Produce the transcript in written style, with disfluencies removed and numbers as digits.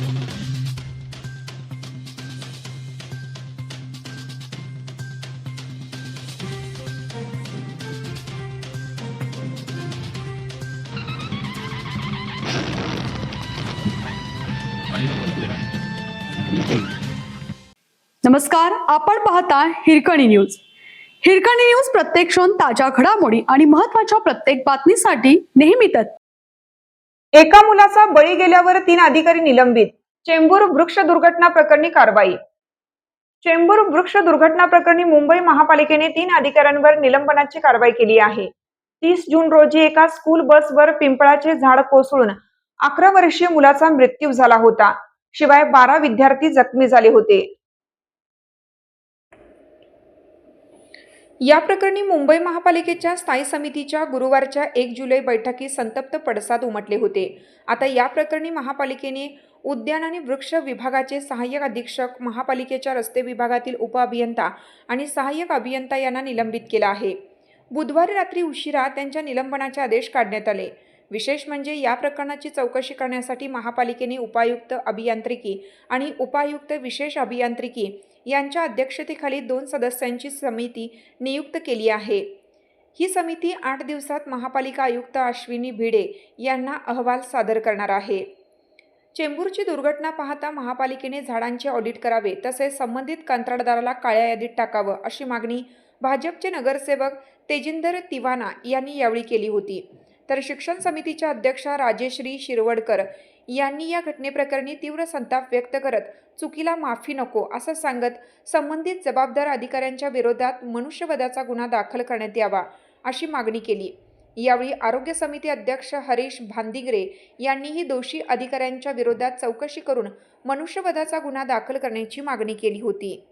नमस्कार, आपण पाहता हिरकणी न्यूज. हिरकणी न्यूज प्रत्येक क्षण ताज्या घडामोडी आणि महत्त्वाच्या प्रत्येक बातमीसाठी नेहमी तत्पर. एका मुलाचा बळी गेल्यावर 3 अधिकारी निलंबित. चेंबूर वृक्ष दुर्घटना प्रकरणी कारवाई. चेंबूर वृक्ष दुर्घटना प्रकरणी मुंबई महापालिकेने 3 अधिकाऱ्यांवर निलंबनाची कारवाई केली आहे. 30 जून रोजी एका स्कूल बसवर पिंपळाचे झाड कोसळून 11 वर्षीय मुलाचा मृत्यू झाला होता. शिवाय 12 विद्यार्थी जखमी झाले होते. या प्रकरणी मुंबई महापालिकेच्या स्थायी समितीच्या गुरुवारच्या 1 जुलै बैठकीत संतप्त पडसाद उमटले होते. आता या प्रकरणी महापालिकेने उद्यान आणि वृक्ष विभागाचे सहाय्यक अधीक्षक, महापालिकेच्या रस्ते विभागातील उपअभियंता आणि सहाय्यक अभियंता यांना निलंबित केलं आहे. बुधवारी रात्री उशिरा त्यांच्या निलंबनाचे आदेश काढण्यात आले. विशेष म्हणजे या प्रकरणाची चौकशी करण्यासाठी महापालिकेने उपायुक्त अभियांत्रिकी आणि उपायुक्त विशेष अभियांत्रिकी यांच्या अध्यक्षतेखाली 2 सदस्यांची समिती नियुक्त केली आहे. ही समिती 8 दिवसात महापालिका आयुक्त अश्विनी भिडे यांना अहवाल सादर करणार आहे. चेंबूरची दुर्घटना पाहता महापालिकेने झाडांचे ऑडिट करावे तसेच संबंधित कंत्राटदाराला काळ्या यादीत टाकावं अशी मागणी भाजपचे नगरसेवक तेजिंदर तिवाना यांनी यावेळी केली होती. तर शिक्षण समितीच्या अध्यक्षा राजेश्री शिरवडकर यांनी या घटनेप्रकरणी तीव्र संताप व्यक्त करत चुकीला माफी नको असं सांगत संबंधित जबाबदार अधिकाऱ्यांच्या विरोधात मनुष्यवधाचा गुन्हा दाखल करण्यात यावा अशी मागणी केली. यावेळी आरोग्य समिती अध्यक्ष हरीश भांदिगरे यांनीही दोषी अधिकाऱ्यांच्या विरोधात चौकशी करून मनुष्यवधाचा गुन्हा दाखल करण्याची मागणी केली होती.